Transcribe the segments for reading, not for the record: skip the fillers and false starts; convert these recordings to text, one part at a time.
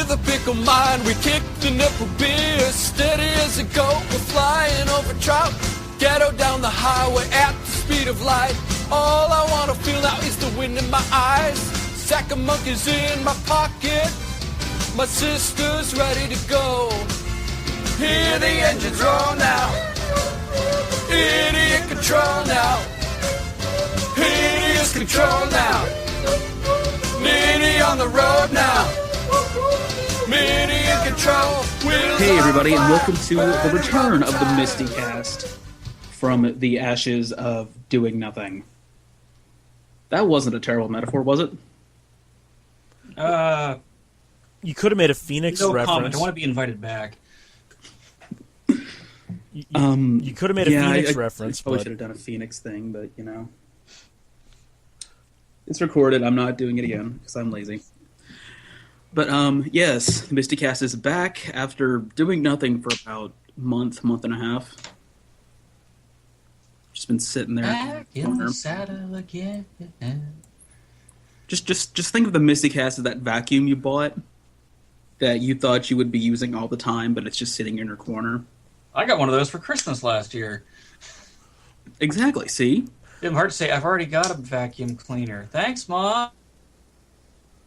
With a pickle mind, we kick the nipple beer. Steady as a goat, we're flying over trout. Ghetto down the highway at the speed of light. All I wanna feel now is the wind in my eyes. Sack of monkeys in my pocket. My sister's ready to go. Hear the engines roll now. Idiot control now. Hideous control now. Nitty on the road now. Mini in control. Hey everybody, and welcome to the return of the MSTieCast from the ashes of doing nothing. That wasn't a terrible metaphor, was it? You could have made a Phoenix reference. Comment. I want to be invited back. You could have made a Phoenix reference. I probably should have done a Phoenix thing, but you know. It's recorded. I'm not doing it again because I'm lazy. But yes, the MSTieCast is back after doing nothing for about a month and a half. Just been sitting there. Back in the saddle again. Just think of the MSTieCast as that vacuum you bought that you thought you would be using all the time, but it's just sitting in your corner. I got one of those for Christmas last year. Exactly. See? It's hard to say. I've already got a vacuum cleaner. Thanks, Mom.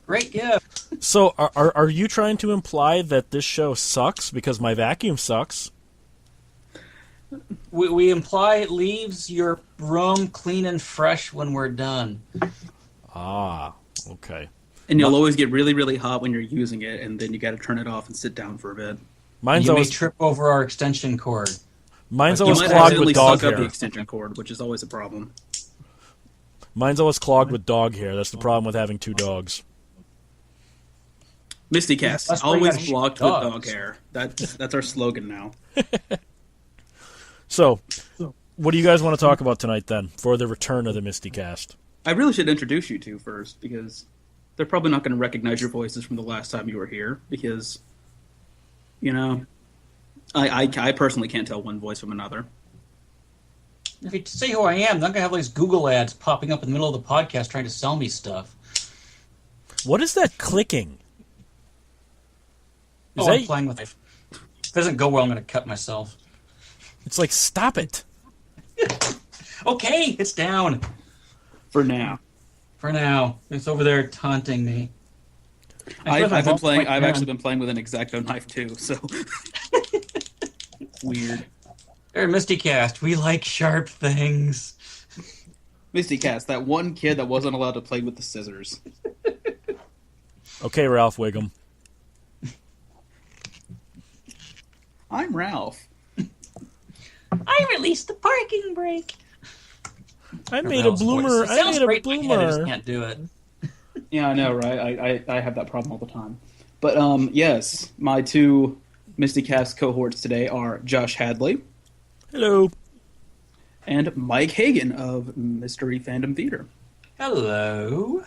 Great gift. So, are you trying to imply that this show sucks because my vacuum sucks? We imply it leaves your room clean and fresh when we're done. Ah, okay. And you'll always get really, really hot when you're using it, and then you got to turn it off and sit down for a bit. You may trip over our extension cord. Mine's always clogged with dog hair. Up the extension cord, which is always a problem. Mine's always clogged with dog hair. That's the problem with having two dogs. MSTieCast, always blocked with dog hair. That's our slogan now. So, what do you guys want to talk about tonight then, for the return of the MSTieCast? I really should introduce you two first, because they're probably not going to recognize your voices from the last time you were here, because, you know, I personally can't tell one voice from another. If you say who I am, I'm going to have all these Google ads popping up in the middle of the podcast trying to sell me stuff. What is that clicking? I'm playing with it. If it doesn't go well, I'm going to cut myself. It's like, stop it. Okay, it's down. For now. It's over there taunting me. I've actually been playing with an X-Acto knife too, so weird. Hey, MSTieCast, we like sharp things. MSTieCast, that one kid that wasn't allowed to play with the scissors. Okay, Ralph Wiggum. I'm Ralph. I released the parking brake. I made a bloomer. I made a bloomer. I just can't do it. Yeah, I know, right? I have that problem all the time. But yes, my two MSTieCast cohorts today are Josh Hadley. Hello. And Mike Hagen of Mystery Fandom Theater. Hello.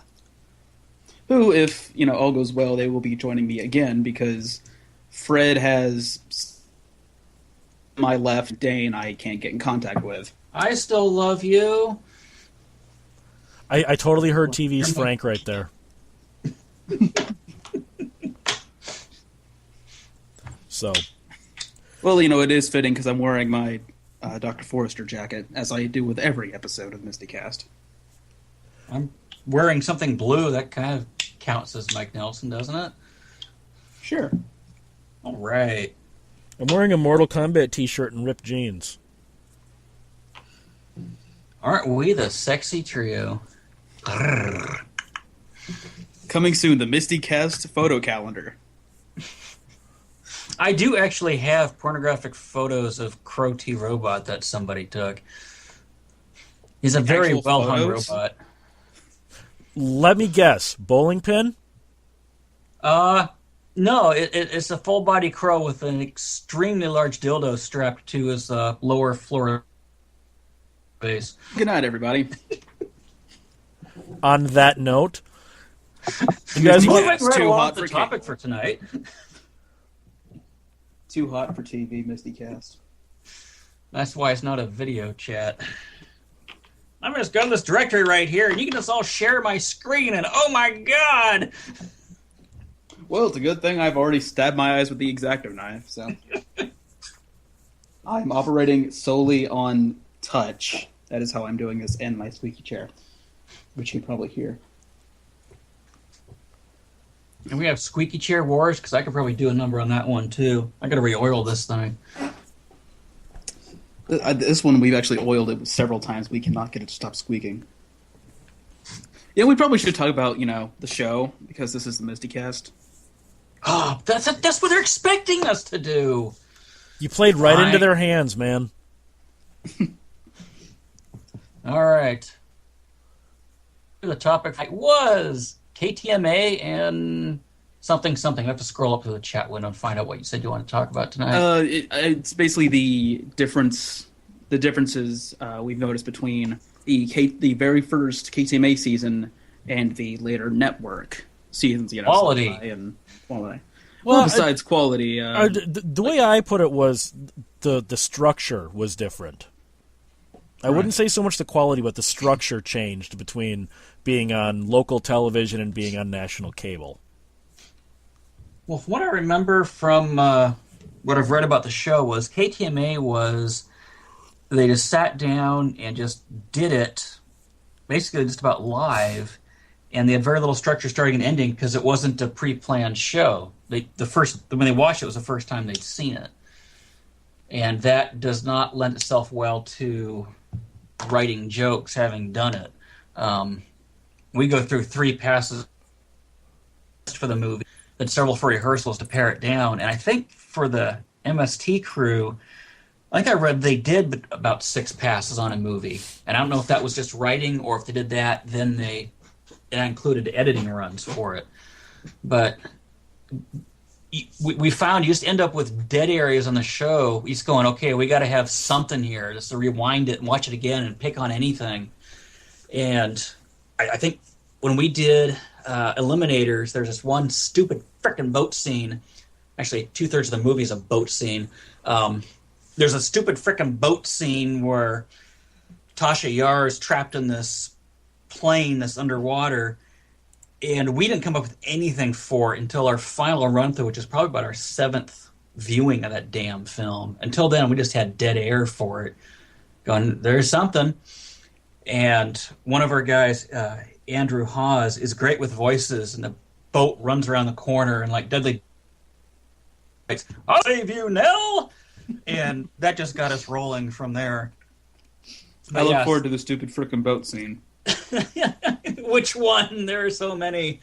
Who, if all goes well, they will be joining me again because Fred has my left Dane I can't get in contact with. I still love you. I totally heard TV's Frank right there. So. Well, it is fitting because I'm wearing my Dr. Forrester jacket, as I do with every episode of MSTieCast. I'm wearing something blue. That kind of counts as Mike Nelson, doesn't it? Sure. All right. I'm wearing a Mortal Kombat t-shirt and ripped jeans. Aren't we the sexy trio? Grrr. Coming soon, the MSTieCast photo calendar. I do actually have pornographic photos of Crow T Robot that somebody took. He's a very well-hung robot. Let me guess. Bowling pin? No, it's a full-body crow with an extremely large dildo strapped to his lower floor base. Good night, everybody. On that note, you guys want too hot for topic for tonight. Too hot for TV, MSTieCast. That's why it's not a video chat. I'm just going to this directory right here, and you can just all share my screen, and oh my god! Well, it's a good thing I've already stabbed my eyes with the X-Acto knife, so... I'm operating solely on touch. That is how I'm doing this, and my squeaky chair, which you can probably hear. And we have squeaky chair wars, because I could probably do a number on that one, too. I gotta re-oil this thing. This one, we've actually oiled it several times. We cannot get it to stop squeaking. Yeah, we probably should talk about, the show, because this is the MSTieCast. Oh, that's what they're expecting us to do. You played right into their hands, man. All right. The topic was KTMA and something. I have to scroll up to the chat window and find out what you said you want to talk about tonight. It's basically the differences we've noticed between the very first KTMA season and the later network seasons. Quality. And quality. Well, besides quality, the way I put it was the structure was different. I wouldn't say so much the quality, but the structure changed between being on local television and being on national cable. Well, from what I remember from what I've read about the show was KTMA they just sat down and just did it basically just about live, and they had very little structure starting and ending because it wasn't a pre-planned show. When they watched it was the first time they'd seen it. And that does not lend itself well to writing jokes having done it. We go through 3 passes for the movie, then several for rehearsals to pare it down. And I think for the MST crew, I think I read they did about 6 passes on a movie. And I don't know if that was just writing or if they did that, then it included editing runs for it. But we found you just end up with dead areas on the show. He's going, okay, we got to have something here just to rewind it and watch it again and pick on anything. And I think when we did Eliminators, there's this one stupid frickin' boat scene. Actually, 2/3 of the movie is a boat scene. There's a stupid frickin' boat scene where Tasha Yar is trapped in this plane that's underwater. And we didn't come up with anything for it until our final run-through, which is probably about our 7th viewing of that damn film. Until then, we just had dead air for it. Going, there's something. And one of our guys, Andrew Hawes, is great with voices, and the boat runs around the corner and like Dudley, I'll save you, Nell! And that just got us rolling from there. I look forward to the stupid frickin' boat scene. Which one? There are so many.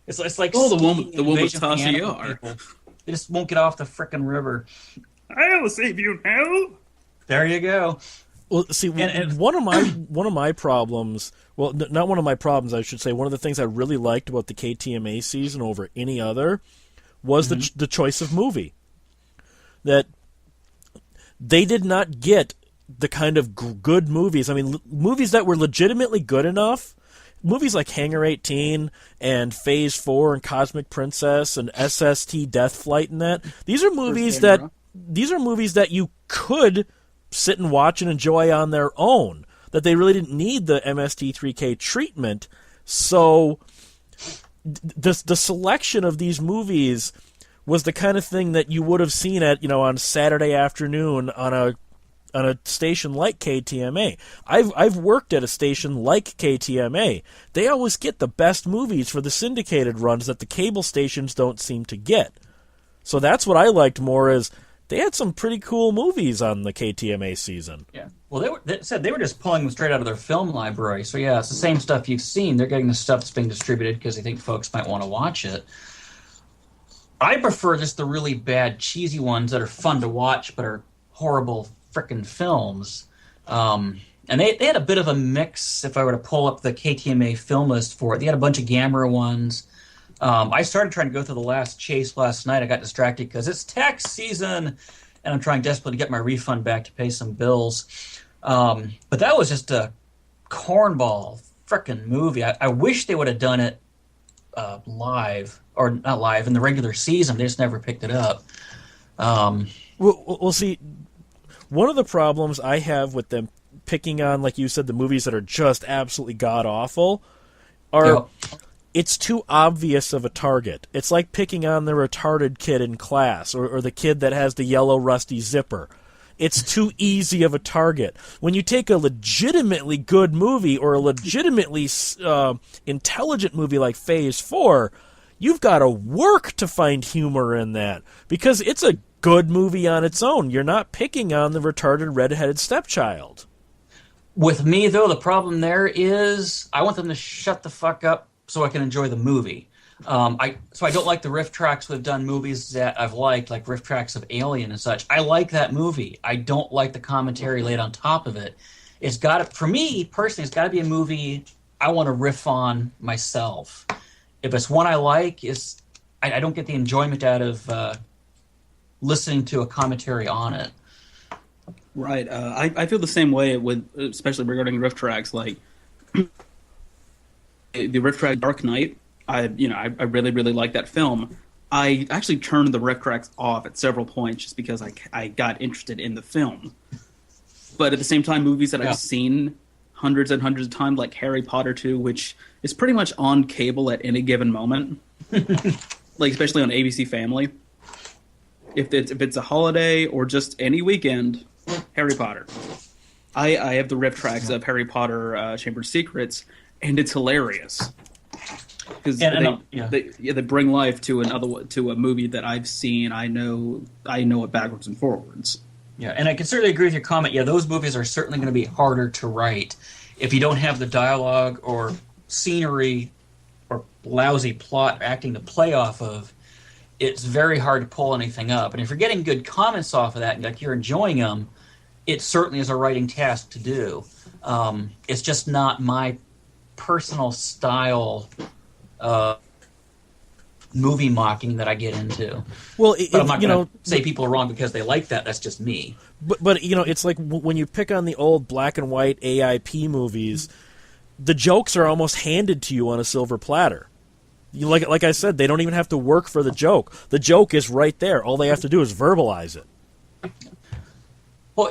It's like the one with Tasha Yar. They just won't get off the frickin' river. I'll save you now. There you go. Well, see, one of my problems. Well, not one of my problems, I should say. One of the things I really liked about the KTMA season over any other was the choice of movie. That they did not get the kind of good movies. I mean, movies that were legitimately good enough. Movies like Hangar 18 and Phase 4 and Cosmic Princess and SST Death Flight and that. These are movies that you could sit and watch and enjoy on their own. That they really didn't need the MST3K treatment. So the selection of these movies was the kind of thing that you would have seen at on Saturday afternoon on a station like KTMA. I've worked at a station like KTMA. They always get the best movies for the syndicated runs that the cable stations don't seem to get. So that's what I liked more is they had some pretty cool movies on the KTMA season. Yeah. Well, they said they were just pulling them straight out of their film library. So yeah, it's the same stuff you've seen. They're getting the stuff that's being distributed because they think folks might want to watch it. I prefer just the really bad, cheesy ones that are fun to watch but are horrible frickin' films. And they had a bit of a mix. If I were to pull up the KTMA film list for it, they had a bunch of Gamera ones. I started trying to go through the last chase last night. I got distracted because it's tax season, and I'm trying desperately to get my refund back to pay some bills. But that was just a cornball frickin' movie. I wish they would have done it live, or not live, in the regular season. They just never picked it up. We'll see. One of the problems I have with them picking on, like you said, the movies that are just absolutely god-awful are it's too obvious of a target. It's like picking on the retarded kid in class or the kid that has the yellow rusty zipper. It's too easy of a target. When you take a legitimately good movie or a legitimately intelligent movie like Phase 4, you've got to work to find humor in that because it's a good movie on its own. You're not picking on the retarded redheaded stepchild. With me, though, the problem there is I want them to shut the fuck up so I can enjoy the movie. So I don't like the riff tracks we've done movies that I've liked, like riff tracks of Alien and such. I like that movie. I don't like the commentary laid on top of it. It's got to, for me personally, it's got to be a movie I want to riff on myself. If it's one I like, I don't get the enjoyment out of listening to a commentary on it. Right. I feel the same way with, especially regarding riff tracks, like the riff track Dark Knight. I really, really like that film. I actually turned the riff tracks off at several points just because I got interested in the film. But at the same time, movies that I've seen hundreds and hundreds of times, like Harry Potter 2, which is pretty much on cable at any given moment, like especially on ABC Family. If it's a holiday or just any weekend, Harry Potter. I have the riff tracks of Harry Potter Chamber of Secrets, and it's hilarious. Because they bring life to a movie that I've seen. I know it backwards and forwards. Yeah, and I can certainly agree with your comment. Yeah, those movies are certainly going to be harder to write if you don't have the dialogue or scenery or lousy plot or acting to play off of. It's very hard to pull anything up. And if you're getting good comments off of that, and like you're enjoying them, it certainly is a writing task to do. It's just not my personal style movie mocking that I get into. Well, but I'm not going to say people are wrong because they like that. That's just me. But it's like when you pick on the old black and white AIP movies, the jokes are almost handed to you on a silver platter. Like I said, they don't even have to work for the joke. The joke is right there. All they have to do is verbalize it. Well,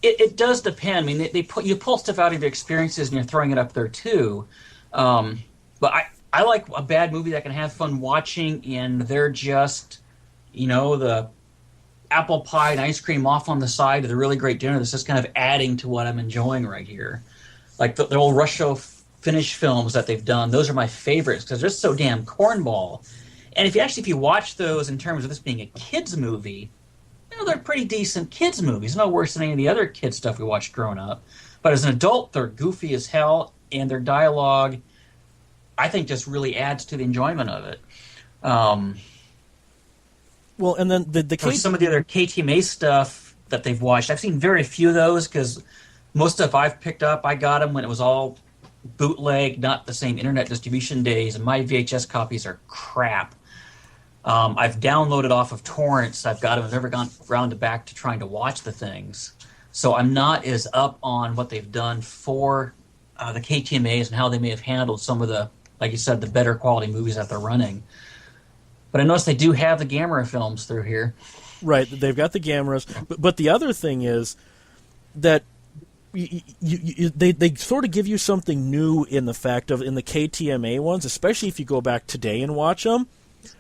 it does depend. I mean, you pull stuff out of your experiences and you're throwing it up there too. But I like a bad movie that I can have fun watching, and they're just, the apple pie and ice cream off on the side of the really great dinner that's just kind of adding to what I'm enjoying right here. Like the old Russo Finnish films that they've done, those are my favorites because they're just so damn cornball. And if you watch those in terms of this being a kids movie, they're pretty decent kids movies. No worse than any of the other kids stuff we watched growing up. But as an adult, they're goofy as hell, and their dialogue, I think, just really adds to the enjoyment of it. Well, and then some of the other KTMA stuff that they've watched, I've seen very few of those because most stuff I've picked up, I got them when it was all bootleg, not the same internet distribution days, and my VHS copies are crap. I've downloaded off of torrents. I've got them. I've never gone round back to trying to watch the things. So I'm not as up on what they've done for the KTMAs and how they may have handled some of the, like you said, the better quality movies that they're running. But I notice they do have the Gamera films through here. Right, they've got the Gameras. But the other thing is that they sort of give you something new in the fact of, in the KTMA ones, especially if you go back today and watch them.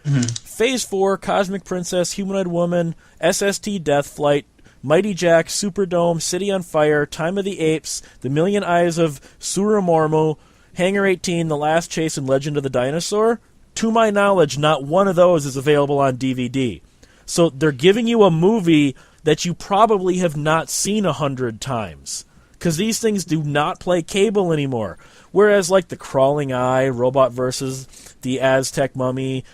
Mm-hmm. Phase 4, Cosmic Princess, Humanoid Woman, SST Death Flight, Mighty Jack, Superdome, City on Fire, Time of the Apes, The Million Eyes of Suramormu, Hangar 18, The Last Chase, and Legend of the Dinosaur. To my knowledge, not one of those is available on DVD. So they're giving you a movie that you probably have not seen 100 times. Because these things do not play cable anymore. Whereas like The Crawling Eye, Robot vs. the Aztec Mummy,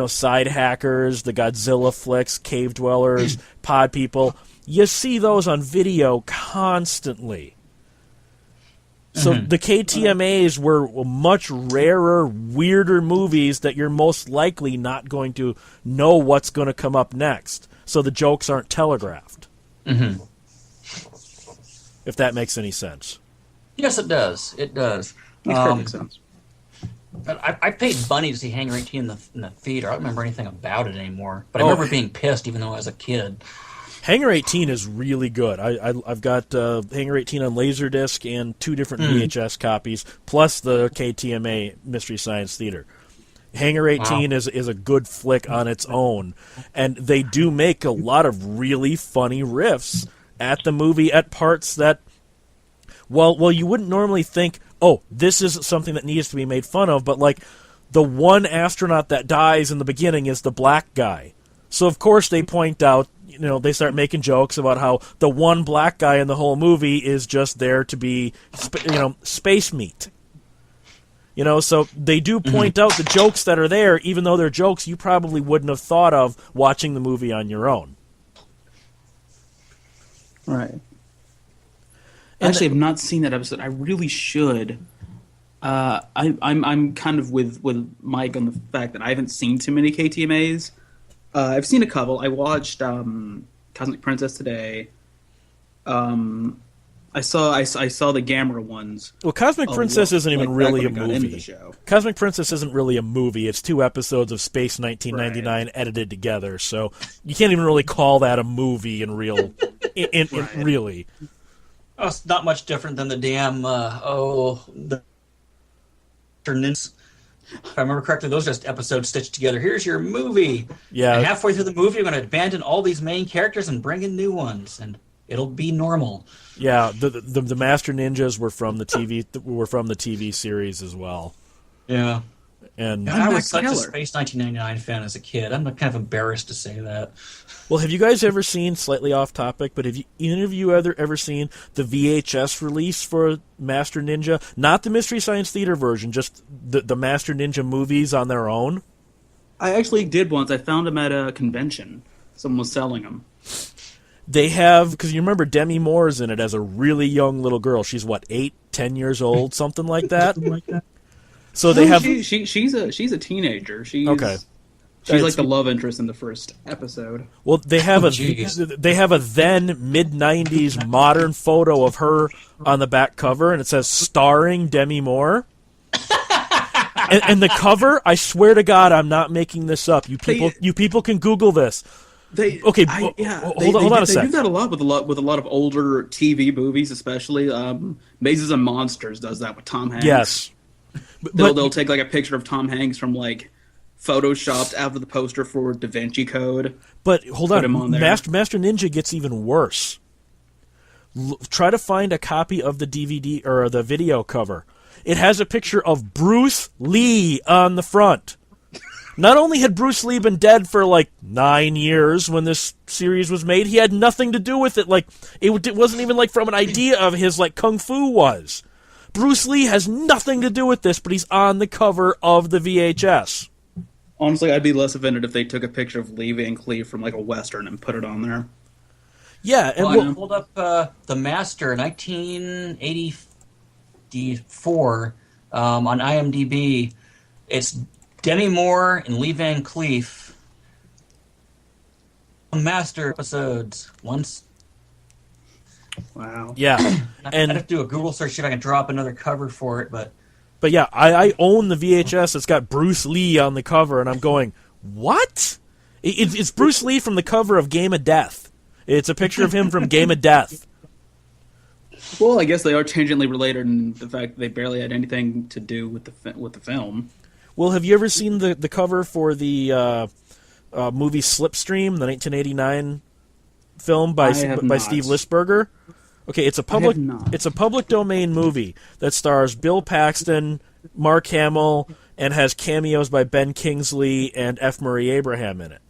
Side Hackers, the Godzilla flicks, Cave Dwellers, Pod People, you see those on video constantly. So the KTMAs were much rarer, weirder movies that you're most likely not going to know what's going to come up next. So the jokes aren't telegraphed. Mm-hmm. If that makes any sense. Yes, it does. It does. Makes perfect sense. I paid money to see Hangar 18 in the theater. I don't remember anything about it anymore. But I remember being pissed even though I was a kid. Hangar 18 is really good. I've got Hangar 18 on Laserdisc and 2 different VHS copies, plus the KTMA Mystery Science Theater. Hangar 18 is a good flick on its own, and they do make a lot of really funny riffs at the movie at parts that, well, you wouldn't normally think, oh, this is something that needs to be made fun of, but like the one astronaut that dies in the beginning is the black guy. So of course they point out, they start making jokes about how the one black guy in the whole movie is just there to be, space meat. So they do point out the jokes that are there, even though they're jokes you probably wouldn't have thought of watching the movie on your own. Right. Actually, I've not seen that episode. I really should. I'm kind of with Mike on the fact that I haven't seen too many KTMAs. I've seen a couple. I watched Cosmic Princess today. I saw the Gamera ones. Well, Cosmic Princess isn't even really a movie. Show. Cosmic Princess isn't really a movie. It's 2 episodes of Space 1999 edited together, so you can't even really call that a movie in real. Really. Oh, it's not much different than the damn the if I remember correctly, those are just episodes stitched together. Here's your movie. Yeah. And halfway through the movie, you're going to abandon all these main characters and bring in new ones, and it'll be normal. Yeah, the Master Ninjas were from the TV series as well. Yeah. And I was such a Space 1999 fan as a kid. I'm kind of embarrassed to say that. Well, have you guys ever seen, slightly off topic, but have any of you ever seen the VHS release for Master Ninja? Not the Mystery Science Theater version, just the Master Ninja movies on their own? I actually did once. I found them at a convention. Someone was selling them. They have, because you remember Demi Moore's in it as a really young little girl. She's, 8, 10 years old, something like that? So they have. She's a teenager. She's okay. She's like the love interest in the first episode. Well, they have a then mid-90s modern photo of her on the back cover, and it says starring Demi Moore. and the cover, I swear to God, I'm not making this up. You people can Google this. Hold on a sec. They do that a lot with a lot of older TV movies, especially. Mazes and Monsters does that with Tom Hanks. Yes. They'll take like a picture of Tom Hanks from like photoshopped out of the poster for Da Vinci Code. But hold on, Master Ninja gets even worse. Try to find a copy of the DVD or the video cover. It has a picture of Bruce Lee on the front. Not only had Bruce Lee been dead for 9 years when this series was made, he had nothing to do with it. It wasn't even from an idea of his Kung Fu was. Bruce Lee has nothing to do with this, but he's on the cover of the VHS. Honestly, I'd be less offended if they took a picture of Lee Van Cleef from a Western and put it on there. Yeah, and I pulled up The Master, 1984, on IMDb. It's Demi Moore and Lee Van Cleef. Master episodes once. Wow. Yeah, and I'd have to do a Google search if I can draw up another cover for it, but yeah, I own the VHS. It's got Bruce Lee on the cover, and I'm going, what? It's Bruce Lee from the cover of Game of Death. It's a picture of him from Game of Death. Well, I guess they are tangentially related in the fact that they barely had anything to do with the film. Well, have you ever seen the cover for the movie Slipstream, the 1989 film by Steve Lisberger? Okay, it's a public domain movie that stars Bill Paxton, Mark Hamill, and has cameos by Ben Kingsley and F. Murray Abraham in it.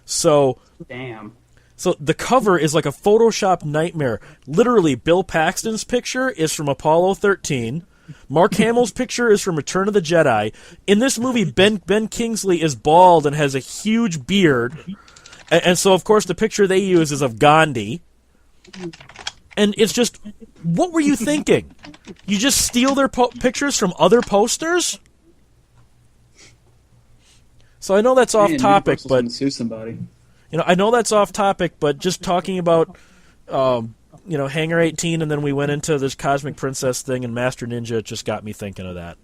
So, damn. So the cover is like a Photoshop nightmare. Literally, Bill Paxton's picture is from Apollo 13. Mark Hamill's picture is from Return of the Jedi. In this movie, Ben Kingsley is bald and has a huge beard. And so, of course, the picture they use is of Gandhi. And it's just, what were you thinking? You just steal their pictures from other posters? So I know that's off topic, but sue somebody. I know that's off topic, but just talking about Hangar 18, and then we went into this Cosmic Princess thing and Master Ninja. It just got me thinking of that.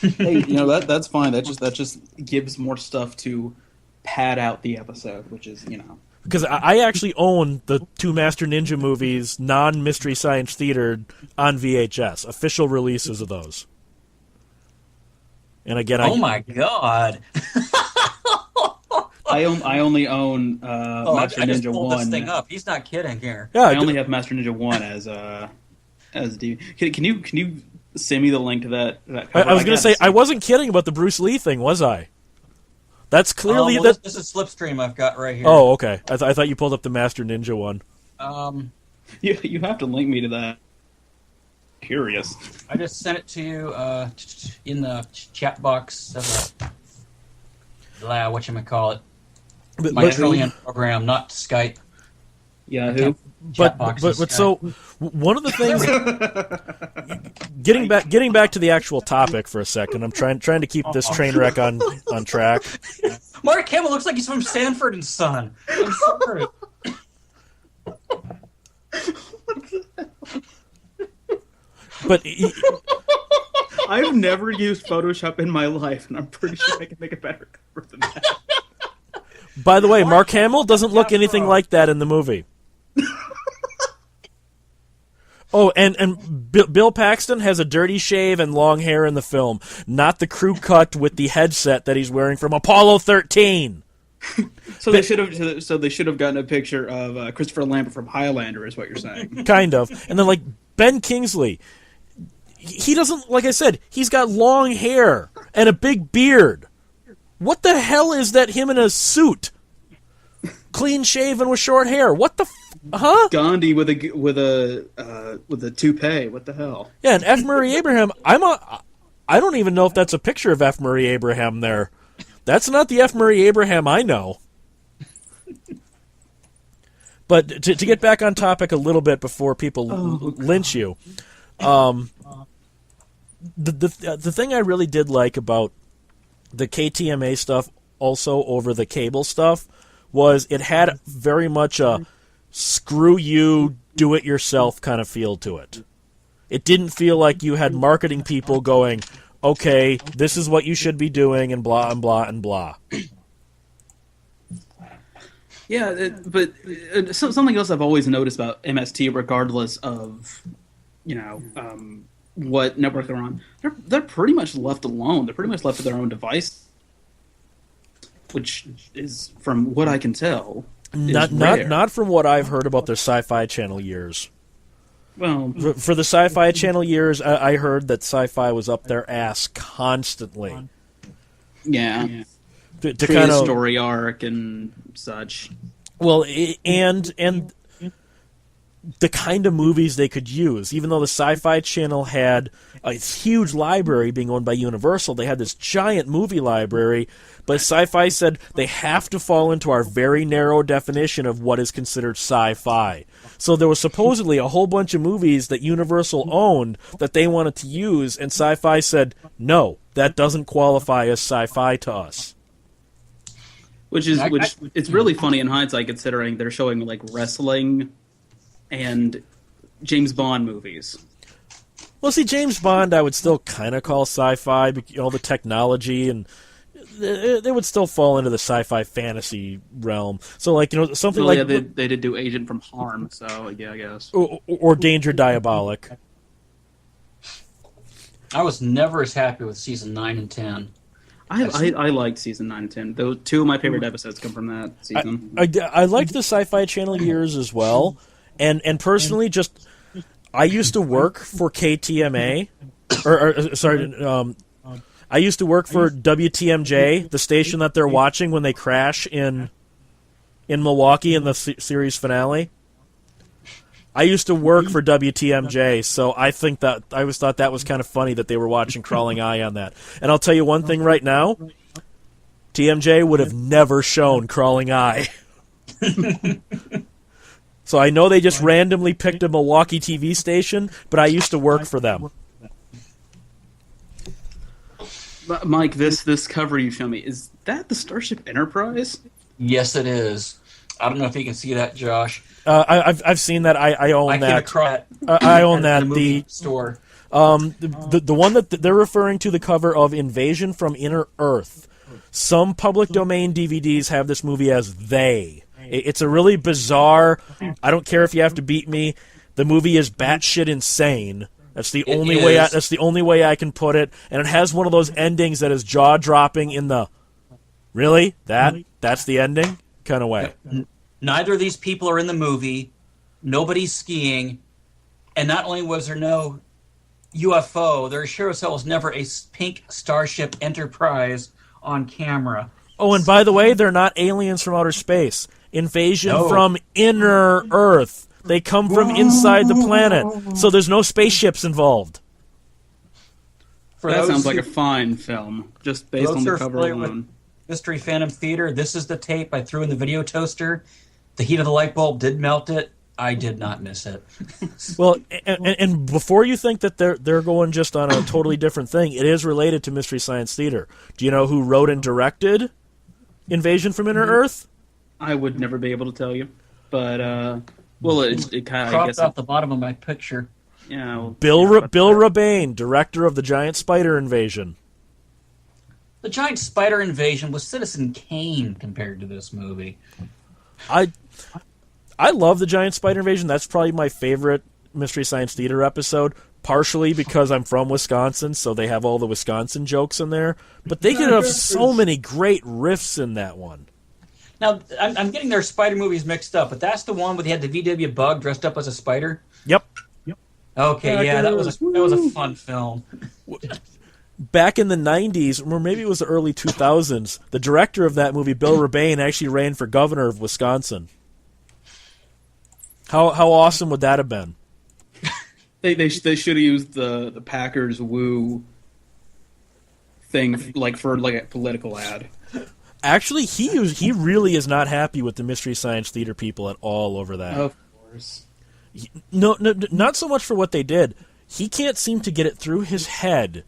Hey, that's fine. That just gives more stuff to pad out the episode, which is because I actually own the 2 Master Ninja movies, non-Mystery Science Theater, on VHS, official releases of those. And again, Oh my god! I only own Master I just Ninja pulled 1. this thing up. He's not kidding here. Yeah, I only have Master Ninja 1 as DVD. Can you send me the link to that cover? I was going to say, I wasn't kidding about the Bruce Lee thing, was I? That's clearly that. This is Slipstream I've got right here. Oh, okay. I thought you pulled up the Master Ninja one. You have to link me to that. Curious. I just sent it to you in the chat box of whatchamacallit. My Trillion program, not Skype. Yahoo. But so one of the things, getting back to the actual topic for a second, I'm trying to keep this train wreck on track. Mark Hamill looks like he's from Sanford and Son. I'm sorry. But I've never used Photoshop in my life, and I'm pretty sure I can make a better cover than that. by the way, Mark Hamill doesn't look anything like that in the movie. Oh, and Bill Paxton has a dirty shave and long hair in the film, not the crew cut with the headset that he's wearing from Apollo 13. So they should have gotten a picture of Christopher Lambert from Highlander, is what you're saying. Kind of. And then, like, Ben Kingsley, he doesn't, like I said, he's got long hair and a big beard. What the hell is that, him in a suit? Clean shaven with short hair. What the huh? Gandhi with a toupee. What the hell? Yeah, and F. Murray Abraham, I don't even know if that's a picture of F. Murray Abraham there. That's not the F. Murray Abraham I know. But to get back on topic a little bit before people lynch you, the thing I really did like about the KTMA stuff also over the cable stuff was it had very much a screw you, do it yourself kind of feel to it. It didn't feel like you had marketing people going, okay, this is what you should be doing, and blah, and blah, and blah. Yeah, but something else I've always noticed about MST, regardless of, what network they're on, they're pretty much left alone. They're pretty much left to their own device, which is, from what I can tell, not from what I've heard about their Sci-Fi Channel years. Well, for the Sci-Fi Channel years, I heard that Sci-Fi was up their ass constantly. Yeah. To kind of story arc and such. Well, and the kind of movies they could use. Even though the Sci-Fi Channel had a huge library being owned by Universal, they had this giant movie library, but Sci-Fi said they have to fall into our very narrow definition of what is considered sci-fi. So there was supposedly a whole bunch of movies that Universal owned that they wanted to use, and Sci-Fi said, no, that doesn't qualify as sci-fi to us. Which it's really funny in hindsight, considering they're showing like wrestling and James Bond movies. Well, see, James Bond I would still kind of call sci-fi, the technology, and they would still fall into the sci-fi fantasy realm. So, like, something like... Yeah, they did do Agent from Harm, so, yeah, I guess. Or Danger Diabolic. I was never as happy with season 9 and 10. I liked season 9 and 10. Those two of my favorite episodes come from that season. I liked the Sci-Fi Channel years as well, and personally, just I used to work for KTMA, I used to work for WTMJ, the station that they're watching when they crash in Milwaukee in the series finale. I used to work for WTMJ, so I always thought that was kind of funny that they were watching Crawling Eye on that. And I'll tell you one thing right now, TMJ would have never shown Crawling Eye. So I know they just randomly picked a Milwaukee TV station, but I used to work for them. But Mike, this cover you show me, is that the Starship Enterprise? Yes, it is. I don't know if you can see that, Josh. I've seen that. I own that. I own that. The movie store. The one that they're referring to, the cover of Invasion from Inner Earth. Some public domain DVDs have this movie as They, It's a really bizarre. I don't care if you have to beat me. The movie is batshit insane. That's the only way. That's the only way I can put it. And it has one of those endings that is jaw dropping in the really that's the ending kind of way. Neither of these people are in the movie. Nobody's skiing, and not only was there no UFO, there sure as hell was never a pink Starship Enterprise on camera. Oh, and by the way, they're not aliens from outer space. Invasion from inner Earth. They come from inside the planet, so there's no spaceships involved. That sounds like a fine film, just based on the cover alone. Mystery Phantom Theater, this is the tape I threw in the video toaster. The heat of the light bulb did melt it. I did not miss it. Well, and before you think that they're going just on a totally different thing, it is related to Mystery Science Theater. Do you know who wrote and directed Invasion from Inner Earth? I would never be able to tell you, but well, it kind of cropped off the bottom of my picture. Yeah, well, Bill Rebane, director of the Giant Spider Invasion. The Giant Spider Invasion was Citizen Kane compared to this movie. I love the Giant Spider Invasion. That's probably my favorite Mystery Science Theater episode, partially because I'm from Wisconsin, so they have all the Wisconsin jokes in there. But they get so many great riffs in that one. Now, I'm getting their spider movies mixed up, but that's the one where they had the VW Bug dressed up as a spider? Yep. Okay, yeah, that was a fun film. Back in the 90s, or maybe it was the early 2000s, the director of that movie, Bill Rebane, actually ran for governor of Wisconsin. How awesome would that have been? They should have used the Packers woo thing for a political ad. Actually, he really is not happy with the Mystery Science Theater people at all over that. Of course. No, not so much for what they did. He can't seem to get it through his head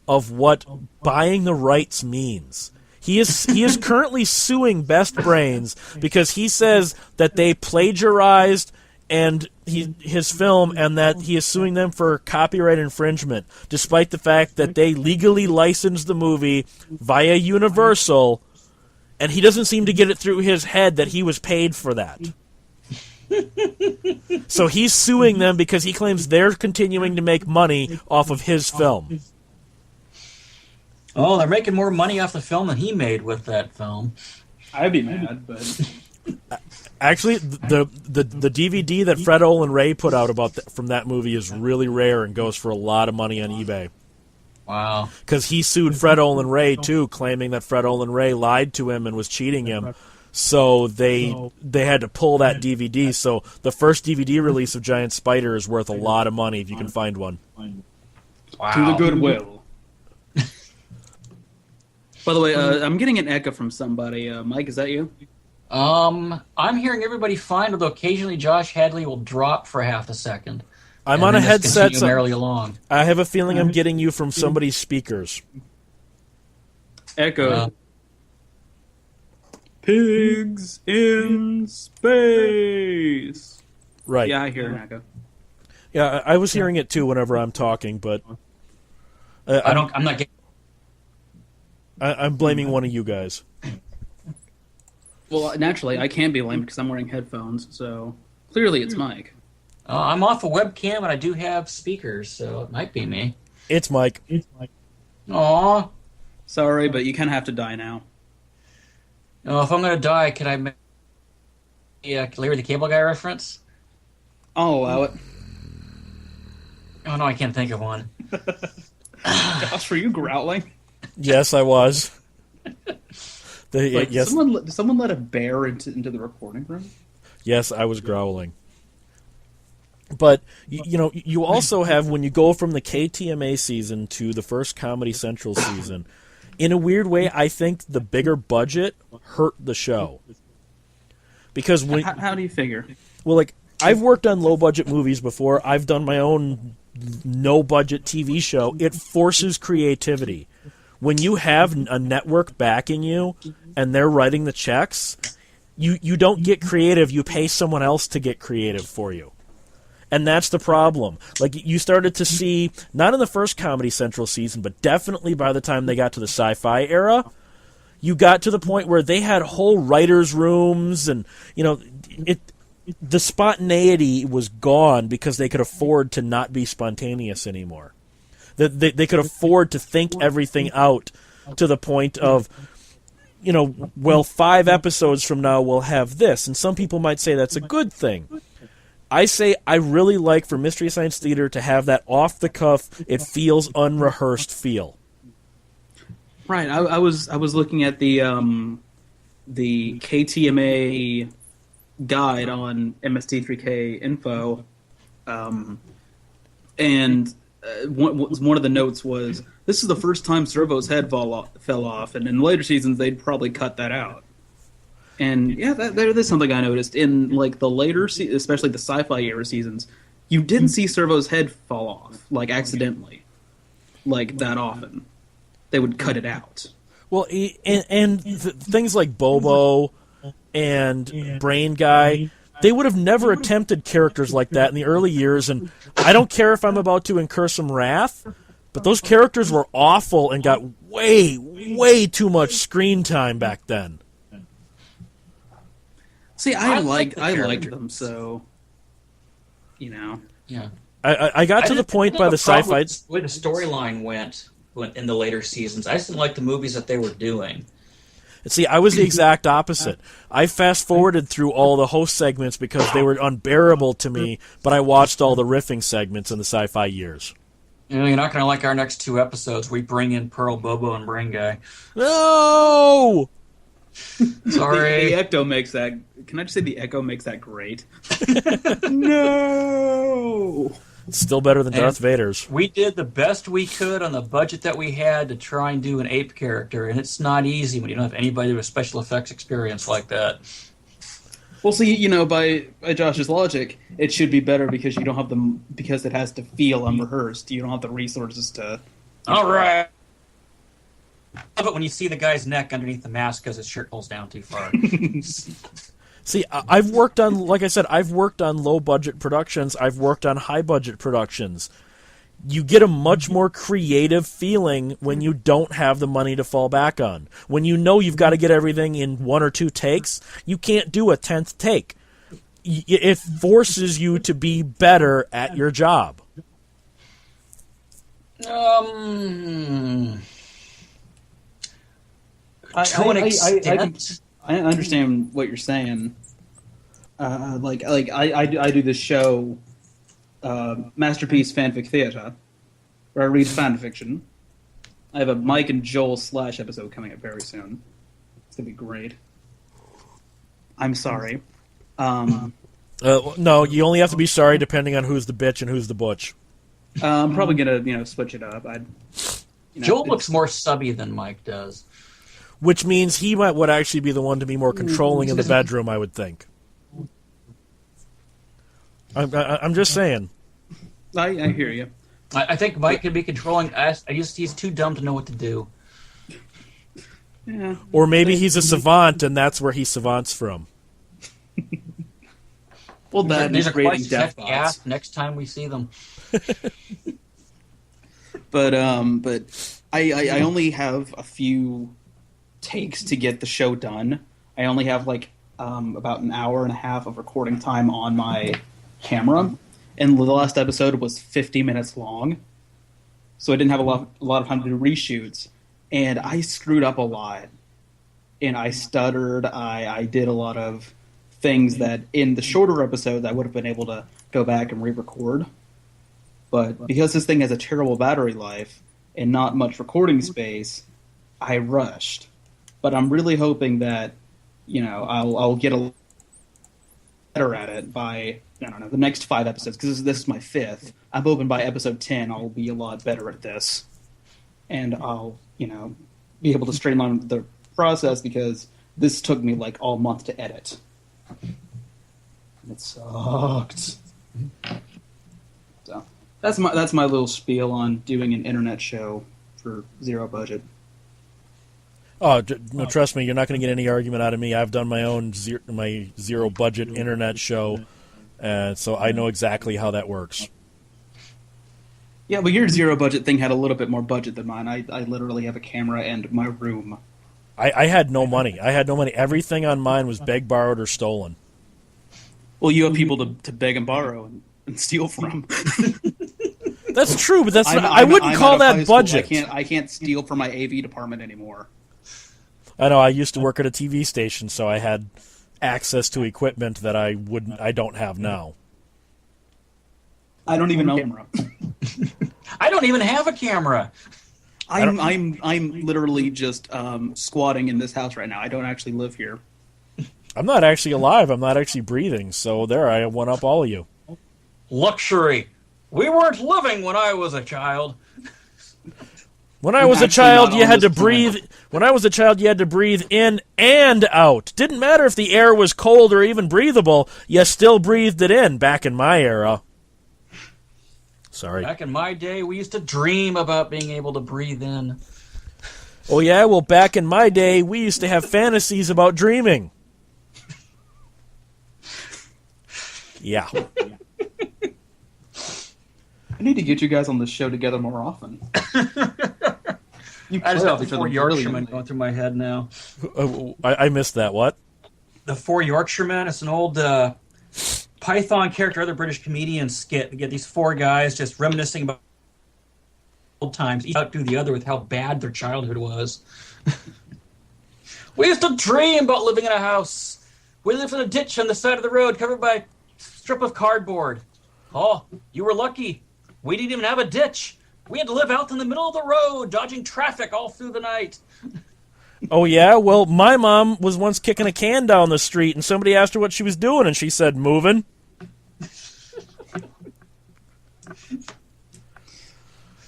of what buying the rights means. He is currently suing Best Brains because he says that they plagiarized his film and that he is suing them for copyright infringement, despite the fact that they legally licensed the movie via Universal, and he doesn't seem to get it through his head that he was paid for that. So he's suing them because he claims they're continuing to make money off of his film. Oh, they're making more money off the film than he made with that film. I'd be mad, but actually, the DVD that Fred Olin Ray put out from that movie is really rare and goes for a lot of money on eBay. Wow! Because he sued Fred Olin Ray too, claiming that Fred Olin Ray lied to him and was cheating him. So they had to pull that DVD. So the first DVD release of Giant Spider is worth a lot of money if you can find one. Wow. To the Goodwill. By the way, I'm getting an echo from somebody. Mike, is that you? I'm hearing everybody fine, although occasionally Josh Hadley will drop for half a second. I'm on a headset. Merrily along. I have a feeling I'm getting you from somebody's speakers. Echo. Pigs in space. Right. Yeah, I hear an echo. Yeah, I was hearing it too whenever I'm talking, but I'm not getting. I'm blaming one of you guys. Well, naturally, I can't be blamed because I'm wearing headphones, so clearly it's Mike. I'm off a webcam, and I do have speakers, so it might be me. It's Mike. Aw. Sorry, but you kind of have to die now. Oh, if I'm going to die, could I make Larry the Cable Guy reference? I'll allow it. Oh, no, I can't think of one. Gosh, were you growling? Yes, I was. Like, yes. Did someone let a bear into the recording room? Yes, I was growling. But, you also have, when you go from the KTMA season to the first Comedy Central season, in a weird way, I think the bigger budget hurt the show. Because how do you figure? Well, like, I've worked on low-budget movies before. I've done my own no-budget TV show. It forces creativity. When you have a network backing you and they're writing the checks, you don't get creative. You pay someone else to get creative for you. And that's the problem. Like, you started to see, not in the first Comedy Central season, but definitely by the time they got to the Sci-Fi era, you got to the point where they had whole writers' rooms, and the spontaneity was gone because they could afford to not be spontaneous anymore. They could afford to think everything out to the point of, 5 episodes from now we'll have this, and some people might say that's a good thing. I say I really like for Mystery Science Theater to have that off-the-cuff, it feels unrehearsed feel. Right. I was looking at the KTMA guide on MST3K info, and one of the notes was, this is the first time Servo's head fell off, and in later seasons they'd probably cut that out. And yeah, there's something I noticed in like the later, especially the sci-fi era seasons, you didn't see Servo's head fall off like accidentally, like that often. They would cut it out. Well, and things like Bobo and Brain Guy, they would have never attempted characters like that in the early years, and I don't care if I'm about to incur some wrath, but those characters were awful and got way, way too much screen time back then. See, I liked them, so, Yeah. I got to the point by the sci-fi... The way the storyline went in the later seasons, I just didn't like the movies that they were doing. See, I was the exact opposite. I fast-forwarded through all the host segments because they were unbearable to me, but I watched all the riffing segments in the sci-fi years. You're not going to like our next 2 episodes. We bring in Pearl, Bobo, and Brain Guy. No! Sorry. The Echo makes that... Can I just say the Echo makes that great? No! It's still better than Darth Vader's. We did the best we could on the budget that we had to try and do an ape character, and it's not easy when you don't have anybody with special effects experience like that. Well, see, by Josh's logic, it should be better because you don't have because it has to feel unrehearsed. You don't have the resources to. All right. I love it when you see the guy's neck underneath the mask because his shirt pulls down too far. See, I've worked on, like I said, I've worked on low-budget productions. I've worked on high-budget productions. You get a much more creative feeling when you don't have the money to fall back on. When you know you've got to get everything in 1 or 2 takes, you can't do a 10th take. It forces you to be better at your job. To an extent. I understand what you're saying. I do this show, Masterpiece Fanfic Theater, where I read fan fiction. I have a Mike and Joel / episode coming up very soon. It's gonna be great. I'm sorry. No, you only have to be sorry depending on who's the bitch and who's the butch. I'm probably gonna switch it up. Joel looks more subby than Mike does. Which means he would actually be the one to be more controlling in the bedroom, I would think. I'm just saying. I hear you. I think Mike can be controlling. He's too dumb to know what to do. Yeah. Or maybe he's a savant, and that's where he savants from. Well, These are creating quite death tech bots. next time we see them. But I only have a few takes to get the show done. I only have about an hour and a half of recording time on my camera, and the last episode was 50 minutes long, so I didn't have a lot of time to do reshoots, and I screwed up a lot, and I stuttered. I did a lot of things that in the shorter episodes I would have been able to go back and re-record, but because this thing has a terrible battery life and not much recording space, I rushed. But I'm really hoping that, I'll get a better at it by, the next 5 episodes, because this is my 5th. I'm hoping by episode 10 I'll be a lot better at this. And I'll, be able to streamline the process, because this took me all month to edit. It sucked. So that's my little spiel on doing an internet show for zero budget. Oh, no, trust me, you're not going to get any argument out of me. I've done my own zero budget internet show, so I know exactly how that works. Yeah, but your zero budget thing had a little bit more budget than mine. I literally have a camera and my room. I had no money. Everything on mine was begged, borrowed, or stolen. Well, you have people to beg and borrow and steal from. That's true, but I wouldn't call that budget. I can't steal from my AV department anymore. I know. I used to work at a TV station, so I had access to equipment that I don't have now. I don't even know camera. I don't even have a camera. I'm literally just squatting in this house right now. I don't actually live here. I'm not actually alive. I'm not actually breathing. So there, I one up all of you. Luxury. We weren't living when I was a child. When I was a child, you had to breathe. When I was a child, you had to breathe in and out. Didn't matter if the air was cold or even breathable. You still breathed it in. Back in my era. Sorry. Back in my day, we used to dream about being able to breathe in. Oh yeah, well, back in my day, we used to have fantasies about dreaming. Yeah. I need to get you guys on the show together more often. I just got the four Yorkshiremen going through my head now. I missed that. What? The four Yorkshiremen. It's an old Python character, other British comedian skit. You get these four guys just reminiscing about old times, each outdo the other with how bad their childhood was. We used to dream about living in a house. We lived in a ditch on the side of the road covered by a strip of cardboard. Oh, you were lucky. We didn't even have a ditch. We had to live out in the middle of the road, dodging traffic all through the night. Oh, yeah? Well, my mom was once kicking a can down the street, and somebody asked her what she was doing, and she said, moving.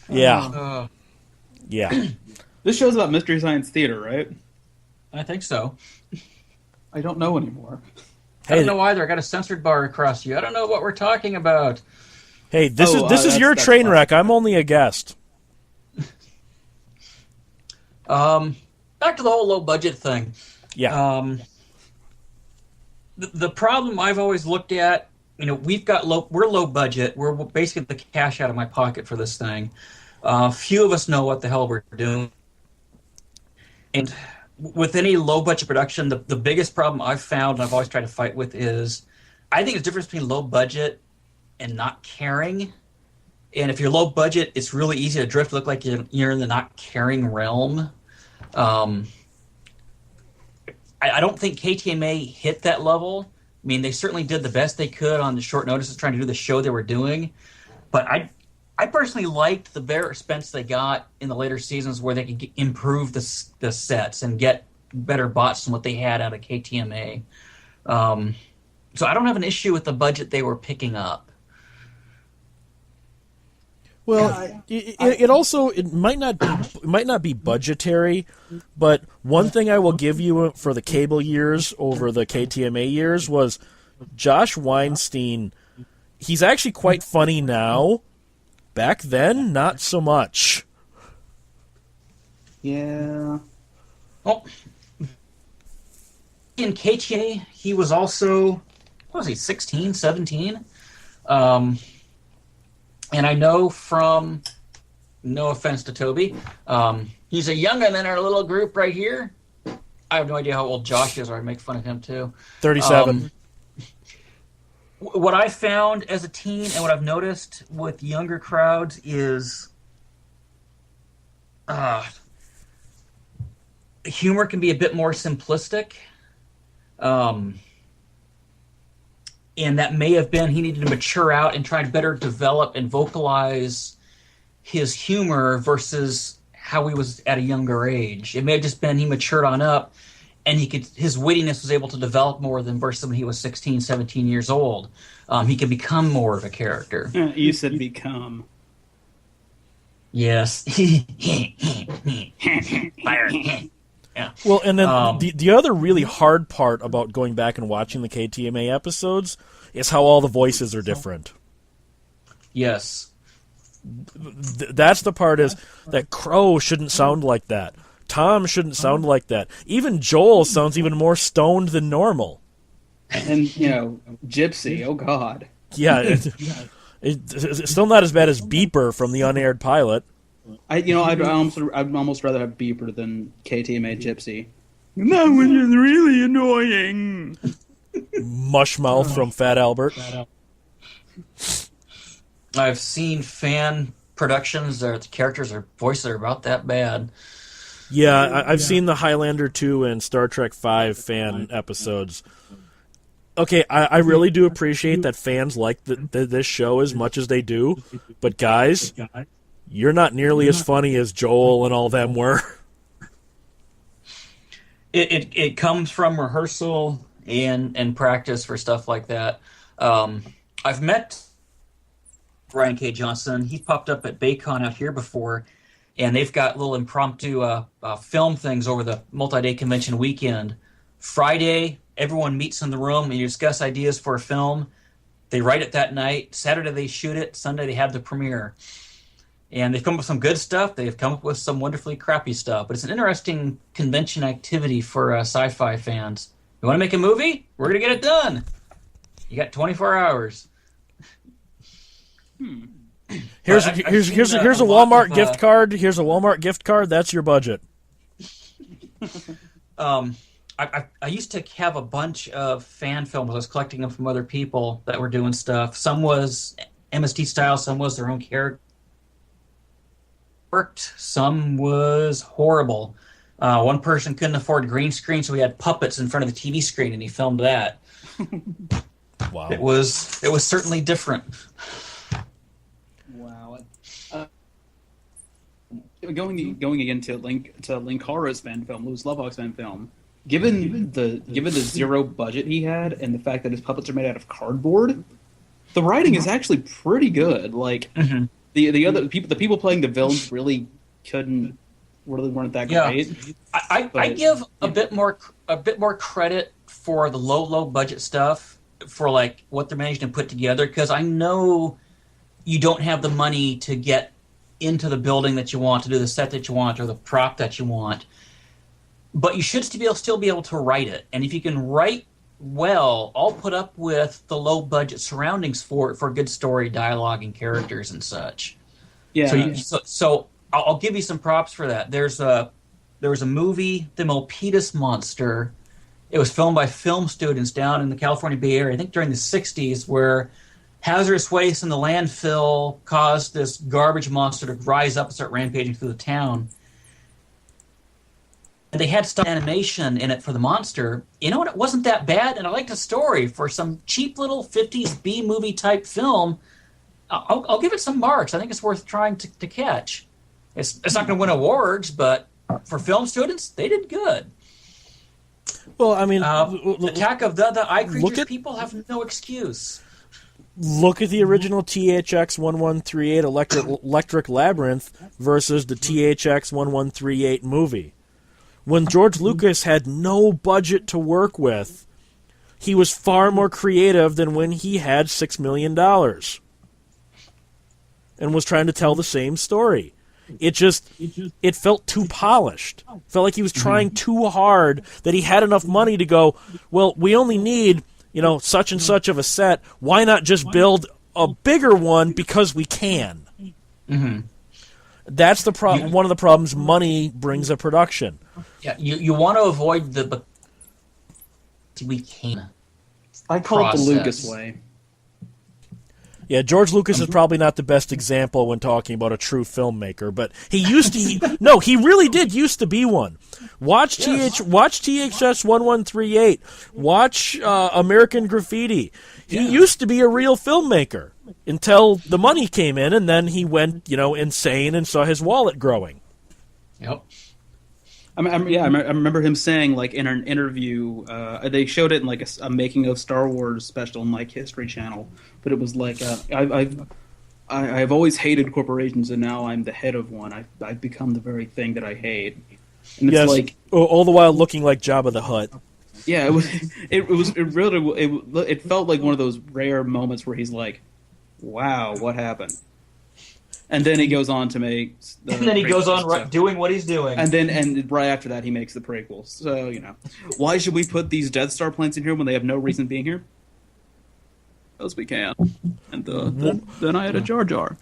Yeah. Yeah. This show's about Mystery Science Theater, right? I think so. I don't know anymore. I don't know either. I got a censored bar across you. I don't know what we're talking about. Hey, this is your train wreck. I'm only a guest. Back to the whole low budget thing. Yeah. The problem I've always looked at, we're low budget. We're basically the cash out of my pocket for this thing. Few of us know what the hell we're doing. And with any low budget production, the biggest problem I've found and I've always tried to fight with is, I think there's a difference between low budget and not caring. And if you're low budget, it's really easy to drift, look like you're in the not caring realm. I don't think KTMA hit that level. I mean, they certainly did the best they could on the short notice of trying to do the show they were doing. But I personally liked the better expense they got in the later seasons where they could improve the sets and get better bots than what they had out of KTMA. So I don't have an issue with the budget they were picking up. Well, it might not be budgetary, but one thing I will give you for the cable years over the KTMA years was Josh Weinstein. He's actually quite funny now. Back then, not so much. Yeah. Well, in KTMA, he was also, what was he, 16, 17? And I know from, no offense to Toby, he's a young'un in our little group right here. I have no idea how old Josh is, or I'd make fun of him too. 37. What I found as a teen and what I've noticed with younger crowds is humor can be a bit more simplistic. And that may have been he needed to mature out and try to better develop and vocalize his humor versus how he was at a younger age. It may have just been he matured on up and his wittiness was able to develop more than versus when he was 16, 17 years old. He could become more of a character. You said become. Yes. Fire. Yeah. Well, and then the other really hard part about going back and watching the KTMA episodes is how all the voices are different. Yes. That's the part is that Crow shouldn't sound like that. Tom shouldn't sound like that. Even Joel sounds even more stoned than normal. And, Gypsy, oh God. Yeah, it's still not as bad as Beeper from the unaired pilot. I'd almost rather have Beeper than KTMA Gypsy. That one is really annoying. Mushmouth from Fat Albert. I've seen fan productions where the characters or voices are about that bad. Yeah, I've seen the Highlander 2 and Star Trek 5 fan episodes. Okay, I really do appreciate that fans like this show as much as they do, but guys, you're not nearly as funny as Joel and all them were. It comes from rehearsal and practice for stuff like that. I've met Ryan K. Johnson. He's popped up at Baycon out here before, and they've got little impromptu film things over the multi-day convention weekend. Friday, everyone meets in the room and you discuss ideas for a film. They write it that night. Saturday, they shoot it. Sunday, they have the premiere. And they've come up with some good stuff. They've come up with some wonderfully crappy stuff. But it's an interesting convention activity for sci-fi fans. You want to make a movie? We're going to get it done. You got 24 hours. Here's a Walmart gift card. Here's a Walmart gift card. That's your budget. I used to have a bunch of fan films. I was collecting them from other people that were doing stuff. Some was MST style. Some was their own character. Worked. Some was horrible. One person couldn't afford green screen, so he had puppets in front of the TV screen, and he filmed that. Wow. It was certainly different. Wow. Going again to Linkara's fan film, Louis Lovehawk's fan film. Given the zero budget he had and the fact that his puppets are made out of cardboard, the writing is actually pretty good. Like the people playing the villains really weren't that great. I give a bit more credit for the low budget stuff for like what they're managing to put together, because I know you don't have the money to get into the building that you want, to do the set that you want or the prop that you want. But you should still be able to write it. And if you can write well, I'll put up with the low-budget surroundings for good story, dialogue, and characters and such. Yeah. So I'll give you some props for that. There was a movie, The Milpitas Monster. It was filmed by film students down in the California Bay Area, I think during the 60s, where hazardous waste in the landfill caused this garbage monster to rise up and start rampaging through the town. And they had stop animation in it for the monster. You know what? It wasn't that bad, and I liked the story for some cheap little 50s B-movie type film. I'll give it some marks. I think it's worth trying to catch. It's not going to win awards, but for film students, they did good. Well, I mean, Attack of the Eye Creatures, people have no excuse. Look at the original THX 1138 Electric Labyrinth versus the THX 1138 movie. When George Lucas had no budget to work with, he was far more creative than when he had $6 million and was trying to tell the same story. It felt too polished. It felt like he was trying too hard, that he had enough money to go, well, we only need, such and such of a set. Why not just build a bigger one because we can? Mm-hmm. That's the problem. One of the problems money brings a production. Yeah, you want to avoid the we can. I call it the Lucas way. Yeah, George Lucas is probably not the best example when talking about a true filmmaker, but he used to. No, he really did used to be one. Watch THS 1138. Watch American Graffiti. He used to be a real filmmaker until the money came in, and then he went, insane and saw his wallet growing. Yep. I remember him saying, like, in an interview, they showed it in, like, a making of Star Wars special on, like, History Channel, but it was like, I've always hated corporations, and now I'm the head of one. I've become the very thing that I hate. And it's like, all the while looking like Jabba the Hutt. Yeah, it felt like one of those rare moments where he's like, wow, what happened? And then he goes on to make doing what he's doing. And right after that, he makes the prequels. So, why should we put these Death Star planes in here when they have no reason being here? as we can. And then I had a Jar Jar.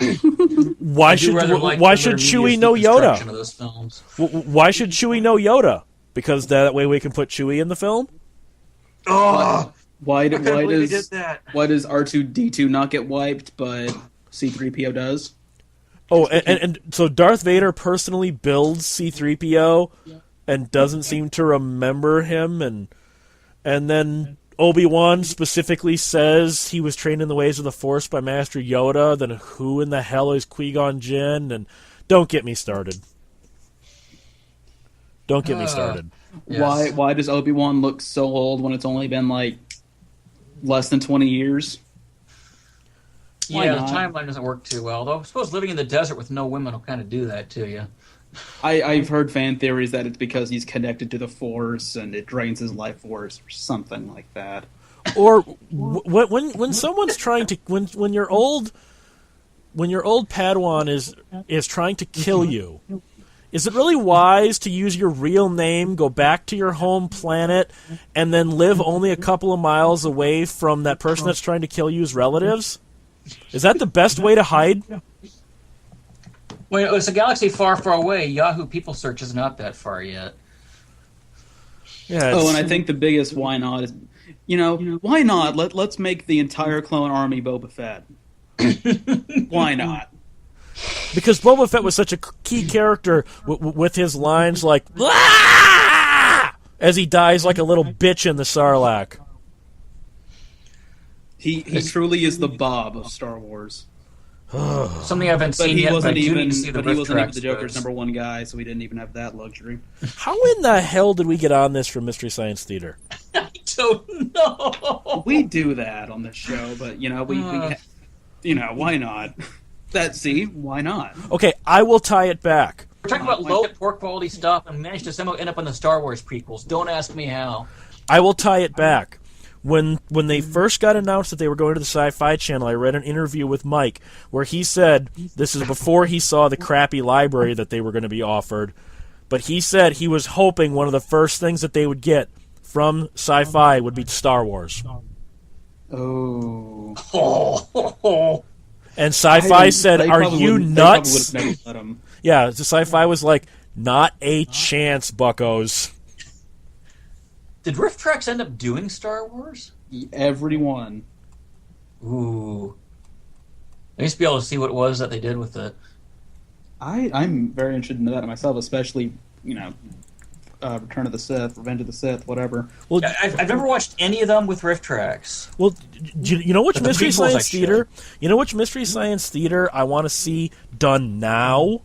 Why should Chewie know Yoda? Of those films. Why should Chewie know Yoda? Because that way we can put Chewie in the film? Oh, why did that. does R2-D2 not get wiped, but C-3PO does? Oh, and so Darth Vader personally builds C-3PO and doesn't seem to remember him, and then Obi-Wan specifically says he was trained in the ways of the Force by Master Yoda. Then who in the hell is Qui-Gon Jinn? And don't get me started. Don't get me started. Yes. Why does Obi-Wan look so old when it's only been like less than 20 years? The timeline doesn't work too well. Though I suppose living in the desert with no women will kind of do that to you. I've heard fan theories that it's because he's connected to the Force and it drains his life force or something like that. Or when someone's trying to when your old Padawan is trying to kill you, is it really wise to use your real name, go back to your home planet, and then live only a couple of miles away from that person that's trying to kill you's relatives? Is that the best way to hide? Well, it's a galaxy far, far away. Yahoo People Search is not that far yet. Yeah. And I think the biggest why not is, why not? Let's make the entire clone army Boba Fett. Why not? Because Boba Fett was such a key character with his lines like, "Ah!" as he dies like a little bitch in the Sarlacc. He truly is the Bob of Star Wars. Something I haven't seen yet, but he wasn't even the Joker's number one guy, so we didn't even have that luxury. How in the hell did we get on this from Mystery Science Theater? I don't know. We do that on this show, but why not? Why not? Okay, I will tie it back. We're talking about low, poor quality stuff and managed to somehow end up on the Star Wars prequels. Don't ask me how. I will tie it back. When they first got announced that they were going to the Sci-Fi Channel, I read an interview with Mike where he said, this is before he saw the crappy library that they were going to be offered, but he said he was hoping one of the first things that they would get from Sci-Fi would be Star Wars. Oh. And Sci-Fi said, "Are you nuts?" Yeah, the Sci-Fi was like, "Not a chance, buckos." Did Riff Tracks end up doing Star Wars? Everyone. Ooh. I used to be able to see what it was that they did with it. I'm very interested in that myself, especially, Return of the Sith, Revenge of the Sith, whatever. Well, I've never watched any of them with Riff Tracks. Well, you know which Mystery Science Theater? You know which Mystery Science Theater I want to see done now?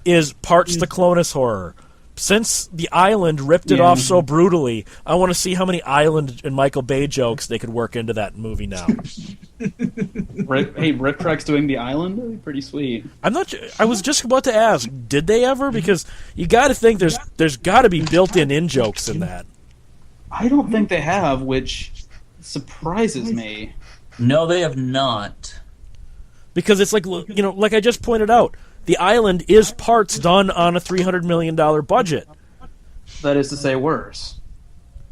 Is Parts the Clonus Horror. Since The Island ripped it off so brutally, I want to see how many Island and Michael Bay jokes they could work into that movie now. Hey, Riff Tracks doing The Island? That'd be pretty sweet. I was just about to ask, did they ever? Because you got to think there's got to be built-in in-jokes in that. I don't think they have, which surprises me. No, they have not. Because it's like, like I just pointed out, The Island is parts done on a $300 million budget. That is to say, worse.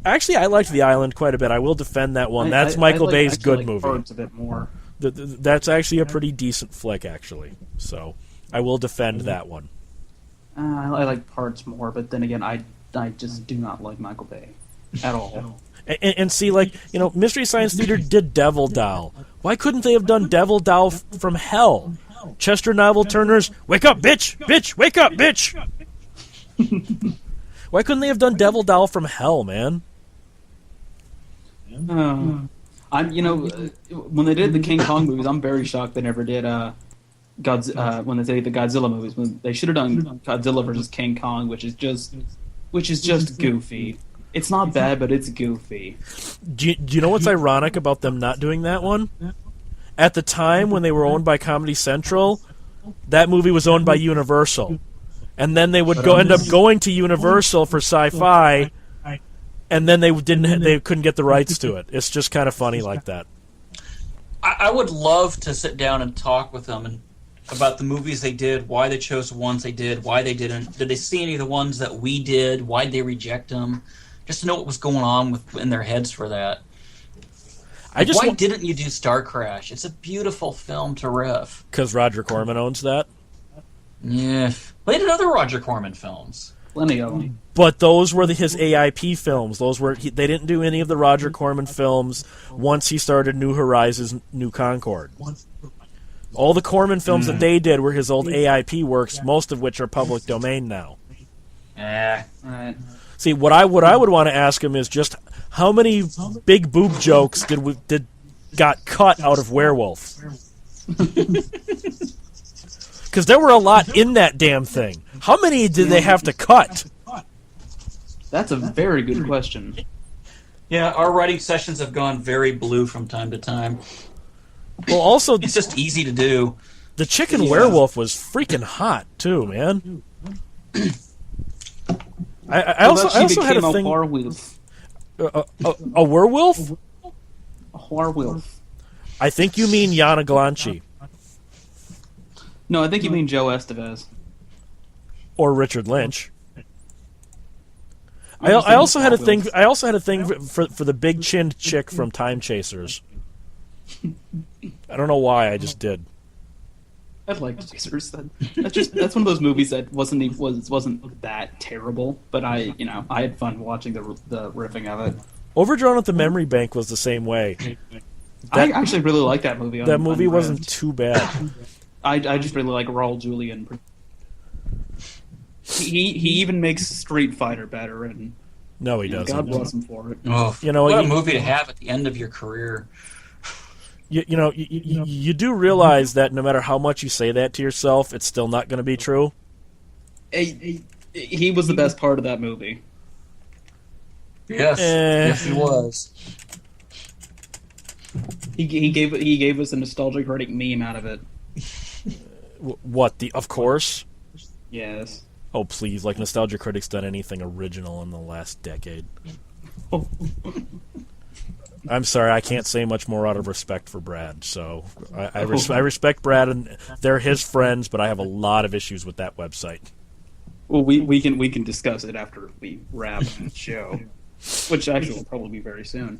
Actually, I liked The Island quite a bit. I will defend that one. That's Michael Bay's good movie. Parts a bit more. That's actually a pretty decent flick, actually. So I will defend that one. I like Parts more, but then again, I just do not like Michael Bay at all. And see, Mystery Science Theater did Devil Doll. Why couldn't they have done Devil Doll from Hell? Chester Novel Turner's "Wake up, bitch! Bitch! Wake up, bitch!" Why couldn't they have done Devil Doll from Hell, man? When they did the King Kong movies, I'm very shocked they never did when they did the Godzilla movies. When they should have done Godzilla versus King Kong, which is just goofy. It's not bad, but it's goofy. Do you know what's ironic about them not doing that one? At the time when they were owned by Comedy Central, that movie was owned by Universal. And then they would end up going to Universal for Sci-Fi, and then they couldn't get the rights to it. It's just kind of funny like that. I would love to sit down and talk with them about the movies they did, why they chose the ones they did, why they didn't. Did they see any of the ones that we did? Why did they reject them? Just to know what was going on in their heads for that. Why didn't you do Star Crash? It's a beautiful film to riff. Because Roger Corman owns that. Yeah. They did other Roger Corman films. Plenty of them. But those were his AIP films. They didn't do any of the Roger Corman films once he started New Horizons, New Concord. All the Corman films that they did were his old AIP works, most of which are public domain now. Right. See, what I would want to ask him is just how many big boob jokes got cut out of Werewolf? Because there were a lot in that damn thing. How many did they have to cut? That's a very good question. Yeah, our writing sessions have gone very blue from time to time. Well, also, It's just easy to do. the chicken werewolf was freaking hot, too, man. I also had a thing... werewolf. A werewolf? A werewolf. I think you mean Yana Glanchi. No, I think you mean Joe Estevez. Or Richard Lynch. I also had a thing. I also had a thing for the big chinned chick from Time Chasers. I don't know why. I just did. I liked Chasers. That's one of those movies that wasn't that terrible, but I had fun watching the riffing of it. Overdrawn at the Memory Bank was the same way. I actually really like that movie. That movie wasn't too bad. I just really like Raul Julian. He even makes Street Fighter better, and No, he doesn't. God bless him for it. Oh, You know, what a you- movie to have at the end of your career. You do realize that no matter how much you say that to yourself, it's still not going to be true. He was the best part of that movie. Yes, yes, he was. He gave us a nostalgic critic meme out of it. What the? Of course. Yes. Oh please! Like Nostalgia Critic's done anything original in the last decade. I'm sorry, I can't say much more out of respect for Brad. So I respect Brad, and they're his friends, but I have a lot of issues with that website. Well, we can discuss it after we wrap the show, which actually will probably be very soon.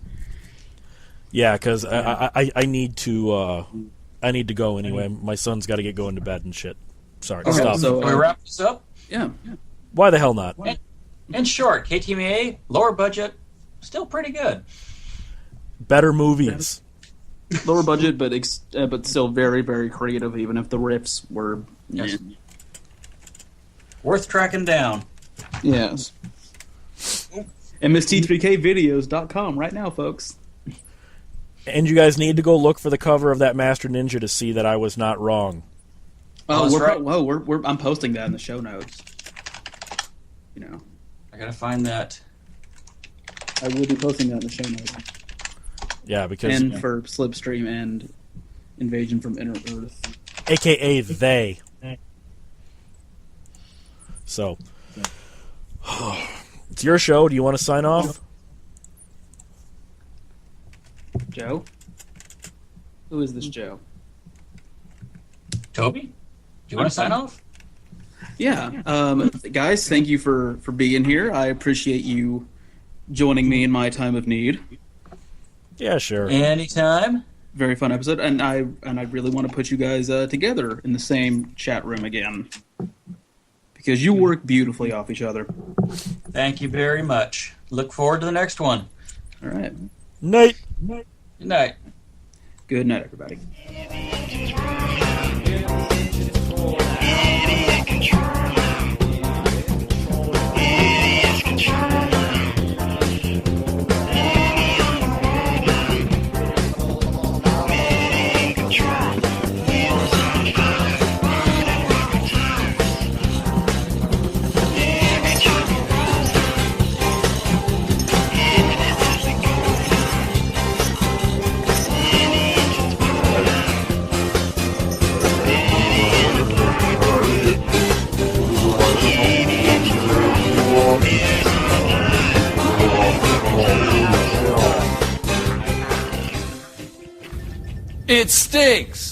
Yeah, because I need to go anyway. My son's got to get going to bed and shit. Sorry, Okay, stop. so, Can we wrap this up? Yeah. Why the hell not? In short, KTMA, lower budget, still pretty good. Better movies. Lower budget, but still very, very creative, even if the riffs were... Yes. Worth tracking down. Yes. MST3K videos.com right now, folks. And you guys need to go look for the cover of that Master Ninja to see that I was not wrong. Oh, that's right. I'm posting that in the show notes. I gotta find that. I will be posting that in the show notes. Yeah, because... And for Slipstream and Invasion from Inner Earth. AKA they. So, it's your show. Do you want to sign off? Joe? Who is this Joe? Toby, do you want to sign off? Yeah. Guys, thank you for being here. I appreciate you joining me in my time of need. Yeah, sure. Anytime. Very fun episode, and I really want to put you guys together in the same chat room again, because you work beautifully off each other. Thank you very much. Look forward to the next one. All right. Night. Good night. Good night, everybody. It stinks.